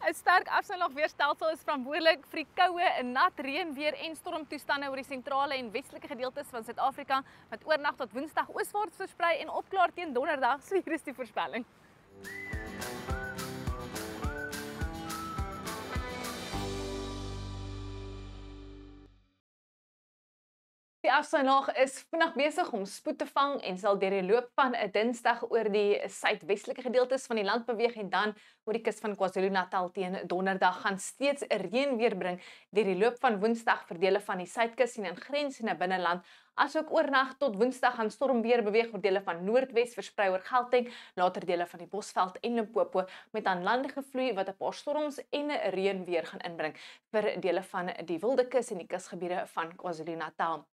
'n sterk afsnylaagweerstelsel is verantwoordelik vir die koue, nat reënweer en stormtoestande oor die sentrale en westelike gedeeltes van Suid-Afrika wat oornag tot Woensdag ooswaarts versprei en opklaar teen Donderdag, so hier is die voorspelling. Die afsnylaag is vinnig besig om spoed te vang en sal deur die loop van 'n Dinsdag oor die suidwestelike gedeeltes van die land beweeg en dan oor die kus van KwaZulu-Natal teen Donderdag gaan steeds 'n reënweer bring deur die loop van Woensdag vir dele van die suidkus en aangrensende binneland. Asook oornag tot Woensdag gaan stormweer beweeg oor dele van Noordwes versprei oor Gauteng, later dele van die Bosveld en Limpopo met aanlandige vloei wat 'n paar storms en 'n reënweer gaan inbring vir dele van die Wilde Kus en die kusgebiede van KwaZulu-Natal.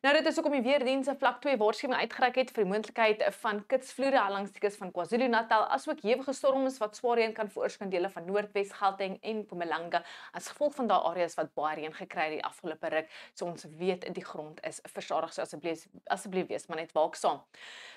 Nou dit is ook om die weerdienste vlak 2 waarskuwing uitgereik het vir die moontlikheid van kitsvloede langs die kus van KwaZulu-Natal, asook hewige storms wat swaar reën kan veroorsaak in dele van Noordwes, Gauteng en Mpumalanga as gevolg van daardie areas wat baie reën gekry het die afgelope ruk. So ons weet die grond is versadig, so asseblief wees maar net waaksaam.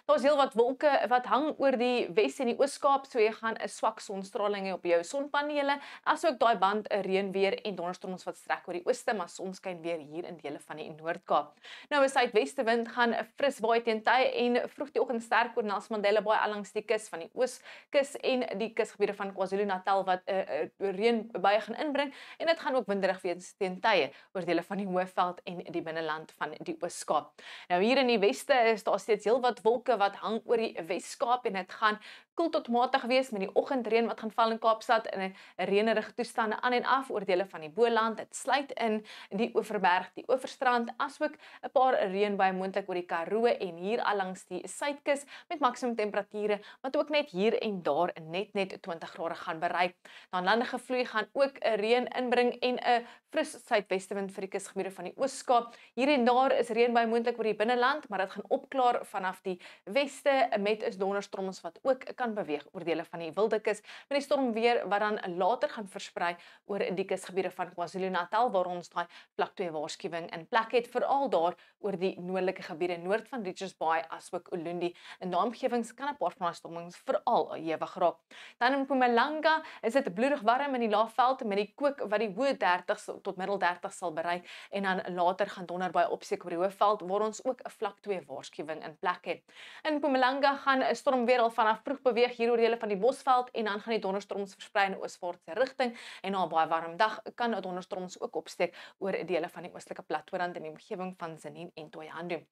Daar's heelwat wolke wat hang oor die Wes en die Oos-Kaap, so jy gaan 'n swak sonstraling hê op jou sonpanele, asook daai band 'n reënweer en donderstorms wat strek oor die ooste, maar sonskyn weer hier in dele van die Noord-Kaap. Nou 'n suidweste wind gaan 'n fris waai teen tye en vroeg die oggend sterk oor Nelson Mandela Bay langs die kus van die Ooskus en die kusgebiede van KwaZulu-Natal wat 'n reënbuie gaan inbring en dit gaan ook winderig wees teen tye oor dele van die Hoëveld en die binneland van die Oos-Kaap. Nou hier in die weste is daar steeds heelwat wolke wat hang oor die Wes-Kaap en dit gaan koel tot matig wees met die oggendreën wat gaan val in Kaapstad en 'n reënerige toestande aan en af oor dele van die Boland. Dit sluit in die Oeverberg, die Oeverstrand, asook 'n paar reënbuie moontlik oor die Karoo en hier allangs die suidkus met maksimum temperature wat ook net hier en daar net 20 grade gaan bereik. Dan landige vloei gaan ook 'n reën inbring en 'n fris suidwestewind vir die kusgebiede van die Oos-Kaap. Hier en daar is reënbuie moontlik oor die binneland, maar dit gaan opklaar vanaf die weste met is donderstorms wat ook kan beweeg oor dele van die Wilde Kus met die stormweer wat dan later gaan versprei oor die kusgebiede van KwaZulu-Natal waar ons daai vlak 2 waarskuwing in plek het, veral daar oor die noordelike gebiede noord van Richards Bay asook Ulundi. In daai omgewings kan 'n paar van daai stormings veral hewig raak. Dan in Mpumalanga is dit bloedig warm in die Laagveld met die kook wat die hoë 30s tot middel 30s sal bereik en dan later gaan donder baie opsteek oor die Hoëveld waar ons ook 'n vlak 2 waarskuwing in plek het. In Mpumalanga gaan 'n stormweer al vanaf vroeg beweeg hier oor dele van die Bosveld en dan gaan die donderstorms versprei in 'n ooswaartse rigting en na 'n baie warm dag kan 'n donderstorms ook opsteek oor dele van die oostelike platteland in die omgewing van Tzaneen en Thohoyandou.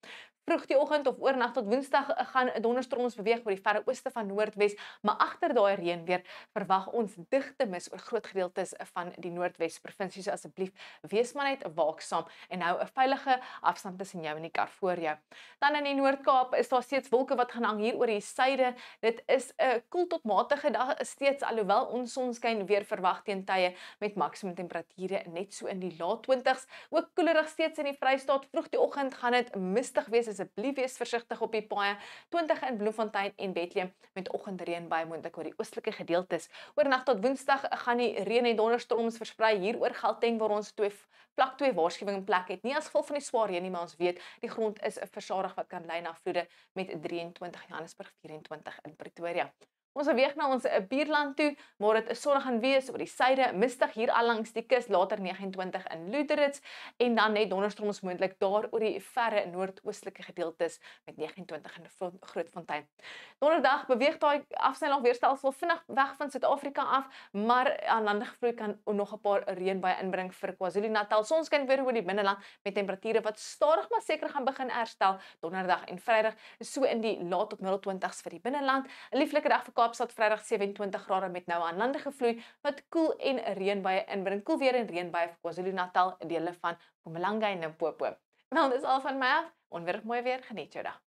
Vroeg die oggend of oornag tot Woensdag gaan donderstorms beweeg oor die verre ooste van Noordwes, maar agter daai reënweer verwag ons digte mis oor groot gedeeltes van die Noordwes provinsies. So asseblief wees maar net waaksaam en hou 'n veilige afstand tussen jou en die kar voor jou. Dan in die Noord-Kaap is daar steeds wolke wat gaan hang hier oor die suide. Dit is 'n koel tot matige dag steeds, alhoewel ons sonskyn weer verwag teen tye met maksimum temperature net so in die laat 20s. Ook koelerig steeds in die Vrystaat. Vroeg die oggend gaan dit mistig wees. Asseblief wees versigtig op die paaie. 20 in Bloemfontein en Bethlehem met oggendreën baie moontlik oor die oostelike gedeeltes. Oornag tot Woensdag gaan die reën en donderstorms versprei hier oor Gauteng waar ons vlak 2 waarskuwing in plek het. Nie as gevolg van die swaar reën nie, maar ons weet die grond is versadig wat kan lei na vloede met 23 Johannesburg, 24 in Pretoria. Ons beweeg na ons buurland toe, waar dit sonnig gaan wees oor die suide, mistig hier allangs die kus, later 29 in Lüderitz en dan net donderstorms moontlik daar oor die verre noordoostelike gedeeltes met 29 in Grootfontein. Donderdag beweeg daai afsnylaagweerstelsel vinnig weg van Suid-Afrika af, maar aanlandige vloei kan nog 'n paar reënbuie inbring vir KwaZulu-Natal. Sonskyn weer oor die binneland met temperature wat stadig maar seker gaan begin herstel Donderdag en Vrydag, so in die laat tot middel 20s vir die binneland. 'n Lieflike dag vir Kaapstad, Vrydag 27 grade met nou aanlandige vloei wat koel en reënbuie inbring. Koel weer en reënbuie vir KwaZulu-Natal, dele van Mpumalanga en Limpopo. Wel, dis al van my af. Onweerig mooi weer, geniet jou dag.